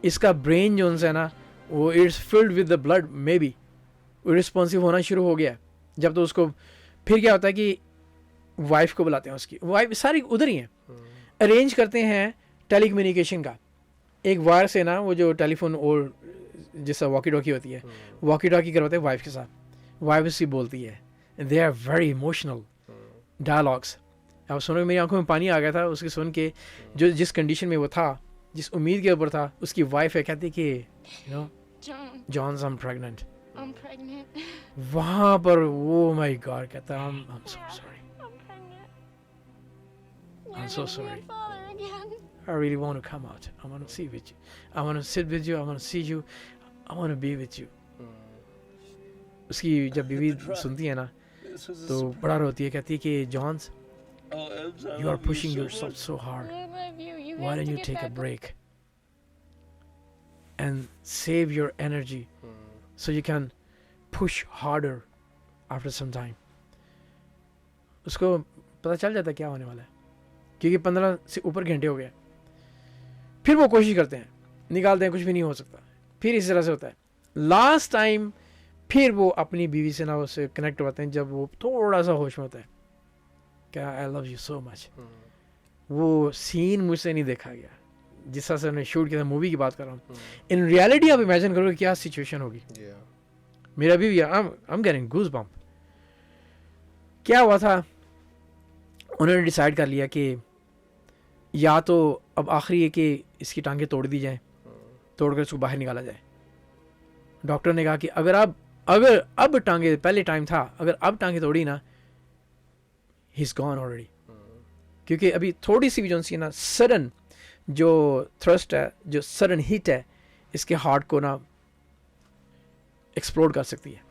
इसका ब्रेन जो है ना वो it's filled with the blood, may be irresponsible होना शुरू हो गया। जब तो उसको फिर क्या होता है कि वाइफ को बुलाते हैं, उसकी वाइफ सारी उधर ही हैं, अरेंज करते हैं टेलीकम्युनिकेशन का। एक वायर से ना वो जो टेलीफोन और जैसा वॉकी टॉकी होती है, वॉकी टॉकी करवाते हैं वाइफ के साथ, वाइफ उसकी बोलती है, they are very emotional dialogues. अब सुनो मेरी आंखों में पानी आ गया था उसकी सुन के, जो जिस कंडीशन में वो था, जिस उम्मीद के ऊपर था। उसकी वाइफ है, कहती कि you know John I am pregnant. वहाँ पर वो माय गॉड कहता है I'm so sorry, I'm so sorry, I really want to come out, I want to see with you, I want to sit with you, I want to see you, I want to be with you। उसकी जब बीवी सुनती है ना तो बड़ा रोती है, कहती है कि Johns you are pushing yourself so hard, why don't you take a break and save your energy so you can push harder after some time। उसको पता चल जाता है क्या होने वाला है, क्योंकि 15 से ऊपर घंटे हो गए। फिर वो कोशिश करते हैं, निकालते हैं, कुछ भी नहीं हो सकता। फिर इस तरह से होता है। लास्ट टाइम फिर वो अपनी बीवी से ना उससे कनेक्ट होते हैं, जब वो थोड़ा सा होश में होता है, क्या I love you so much. वो सीन मुझसे नहीं देखा गया जिस तरह से उन्होंने शूट किया था, मूवी की बात कर रहा हूँ। इन रियलिटी आप इमेजिन करो क्या सिचुएशन होगी। मेरा भी I am getting goose bump. क्या हुआ था, उन्होंने डिसाइड कर लिया कि या तो अब आखिरी है कि इसकी टांगें तोड़ दी जाएं, तोड़कर इसको बाहर निकाला जाए। डॉक्टर ने कहा कि अगर अब टांगे, पहले टाइम था, अगर अब टांगे तोड़ी ना, ही इज गॉन ऑलरेडी। क्योंकि अभी थोड़ी सी भी जो सी ना सडन जो थ्रस्ट है, जो सडन हीट है, इसके हार्ट को ना एक्सप्लोड कर सकती है।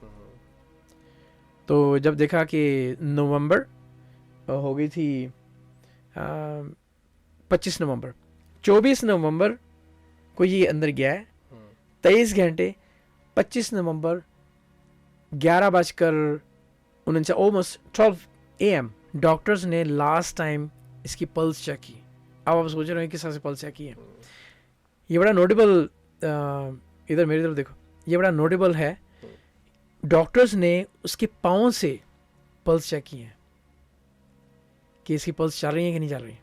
तो जब देखा कि नवंबर हो गई थी 25 नवंबर, 24 नवंबर को ये अंदर गया है, 23 घंटे 25 नवंबर 11:49 ऑलमोस्ट 12 AM डॉक्टर्स ने लास्ट टाइम इसकी पल्स चेक की। अब आप सोच रहे हैं किस तरह से पल्स चेक की है। ये बड़ा नोटेबल, इधर मेरी तरफ देखो, ये बड़ा नोटेबल है। डॉक्टर्स ने उसके पाँव से पल्स चेक किए हैं कि इसकी पल्स चल रही है कि नहीं चल रही।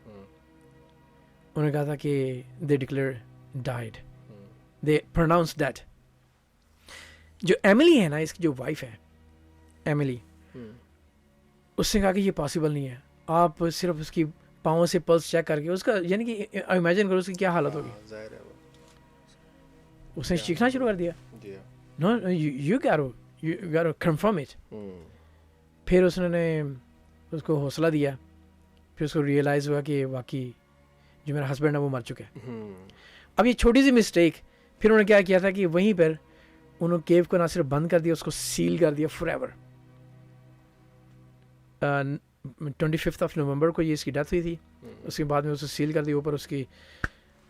उन्होंने कहा था कि they declare died, they pronounce death. जो एमिली है ना, इसकी जो वाइफ है एमिली, उसने कहा कि ये पॉसिबल नहीं है, आप सिर्फ उसकी पाँव से पल्स चेक करके उसका, यानी कि इमेजिन करो उसकी क्या हालत होगी। उसने चीखना शुरू कर दिया, no you gotta confirm it. फिर उसने उसको हौसला दिया, फिर उसको रियलाइज़ हुआ कि वाकई जो मेरा हस्बैंड है वो मर चुका है। अब ये छोटी सी मिस्टेक, फिर उन्होंने क्या किया था कि वहीं पर उन्होंने केव को ना सिर्फ बंद कर दिया, उसको सील कर दिया फॉरएवर। 25 ऑफ नवंबर को ये इसकी डेथ हुई थी। उसके बाद में उसे सील कर दिया, ऊपर उसकी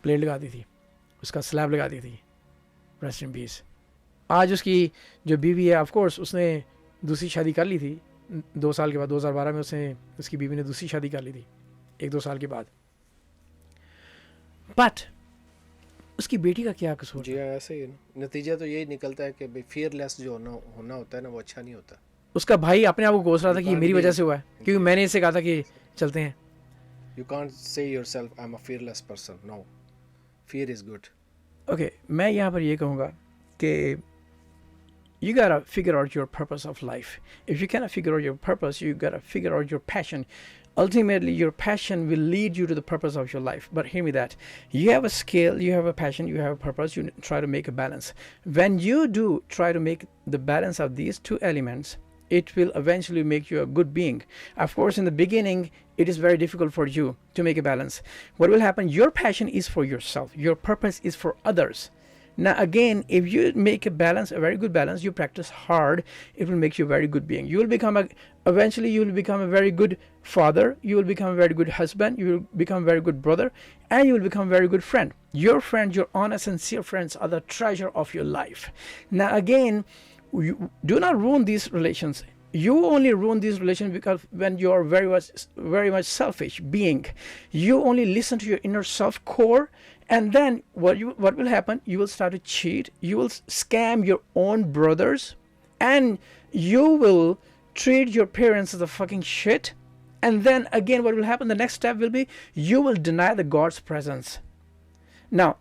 प्लेट लगा दी थी, उसका स्लैब लगा दी थी, रेस्ट इन पीस। आज उसकी जो बीवी है, ऑफ कोर्स उसने दूसरी शादी कर ली थी 2 साल के बाद, 2012 में उसने, उसकी बीवी ने दूसरी शादी कर ली थी 1-2 साल के बाद। बट उसकी बेटी का क्या कसूर? जी ऐसे ही नतीजा तो यही निकलता है कि भाई फियरलेस जो होना होता है ना, वो अच्छा नहीं होता। उसका भाई अपने आप को कोस रहा था कि मेरी वजह से हुआ है, क्योंकि मैंने इससे कहा था कि चलते हैं। You can't say yourself I'm a fearless person. No, fear is good. Okay, मैं यहाँ पर ये कहूँगा कि you gotta figure out your purpose of life. If you cannot figure out your purpose, you gotta figure out your passion. Ultimately, your passion will lead you to the purpose of your life. But hear me that. You have a skill, you have a passion, you have a purpose, you try to make a balance. When you do try to make the balance of these two elements, it will eventually make you a good being. Of course, in the beginning, it is very difficult for you to make a balance. What will happen? Your passion is for yourself. Your purpose is for others. Now, again, if you make a balance, a very good balance, you practice hard, it will make you a very good being. You will become eventually you will become a very good father. You will become a very good husband. You will become a very good brother, and you will become a very good friend. Your friends, your honest, sincere friends, are the treasure of your life. Now, again, you do not ruin these relations. You only ruin these relations because when you are very much selfish being, you only listen to your inner self core, and then what will happen? You will start to cheat. You will scam your own brothers, and you will treat your parents as a fucking shit. And then again, what will happen? The next step will be you will deny the God's presence. Now,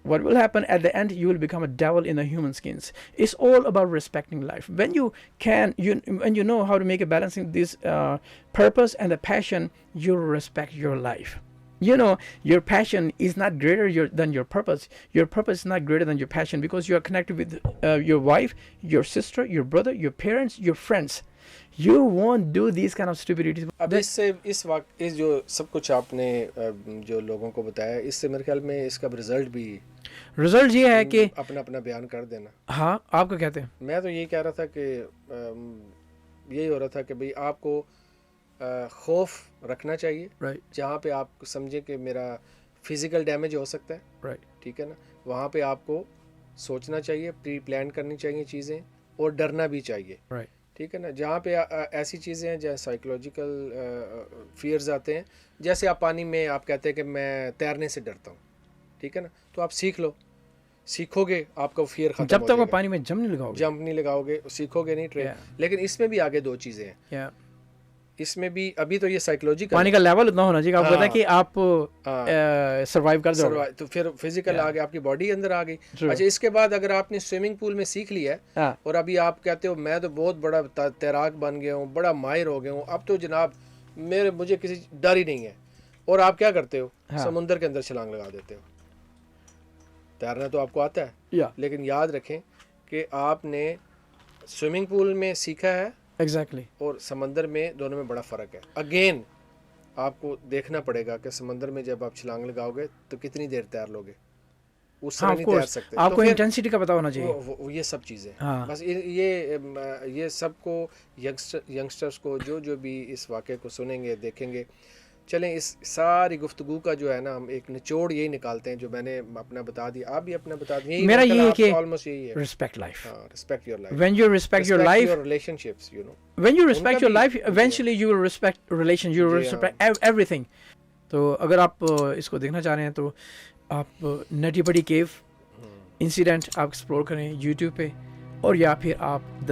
what will happen at the end? You will become a devil in the human skins. It's all about respecting life. When you know how to make a balance in this purpose and the passion, you respect your life. You know, your passion is not greater than your purpose. Your purpose is not greater than your passion because you are connected with your wife, your sister, your brother, your parents, your friends. You won't do these kind of stupidities. अब इस जो सब कुछ आपने जो लोगों को बताया, इससे मेरे ख्याल में इसका रिजल्ट ये है कि अपना बयान कर देना। हाँ, आप क्या कहते हैं? मैं तो यही कह रहा था कि यही हो रहा था कि भाई आपको खौफ रखना चाहिए, जहाँ पे आप समझे कि मेरा फिजिकल डैमेज हो सकता है, ठीक है ना, वहाँ पे आपको सोचना चाहिए, प्री प्लान करनी चाहिए चीज़ें, और डरना भी चाहिए, ठीक है ना। जहाँ पे ऐसी चीज़ें हैं जहाँ साइकोलॉजिकल फियर्स आते हैं, जैसे आप पानी में आप कहते हैं कि मैं तैरने से डरता हूँ, ठीक है ना, तो आप सीखोगे आपका फियर खत्म जब तक आप पानी में जंप नहीं लगाओगे सीखोगे नहीं ट्रेन। लेकिन इसमें भी आगे 2 चीज़ें हैं। इसमें भी अभी तो ये साइकोलॉजिकल पानी का लेवल उतना होना चाहिए, आपको पता है कि आप सर्वाइव कर दोगे, तो फिर फिजिकल आ गया, आपकी बॉडी अंदर आ गई। अच्छा, इसके बाद अगर आपने स्विमिंग पूल में सीख लिया है और अभी आप कहते हो मैं तो बहुत बड़ा तैराक बन गया हूँ, बड़ा माहिर हो गया हूँ, अब तो जनाब मुझे किसी डर ही नहीं है, और आप क्या करते हो? समुंदर के अंदर छलांग लगा देते हो। तैरना तो आपको आता है, लेकिन याद रखें कि आपने स्विमिंग पूल में सीखा है एग्जैक्टली और समंदर में, दोनों में बड़ा फ़र्क है। अगेन आपको देखना पड़ेगा कि समंदर में जब आप छलांग लगाओगे तो कितनी देर तैर लोगे, उस तरह नहीं तैर सकते। आपको इंटेंसिटी का पता होना चाहिए, ये सब चीज़ें। बस ये सबको यंगस्टर्स को जो भी इस वाक़े को सुनेंगे देखेंगे, चलें इस सारी गुफ्तगू का जो है ना, हम एक निचोड़ यही निकालते हैं, जो मैंने अपना बता दिया, आप भी अपना बता दिए। मेरा ये है कि ऑलमोस्ट यही है, respect life, respect your life. When you respect your life, your relationships, you know, when you respect your life, eventually you will respect relation, you will respect everything. तो अगर आप इसको देखना चाह रहे हैं तो आप नटी बड़ी केव इंसिडेंट आप एक्सप्लोर करें यूट्यूब पे, और या फिर आप द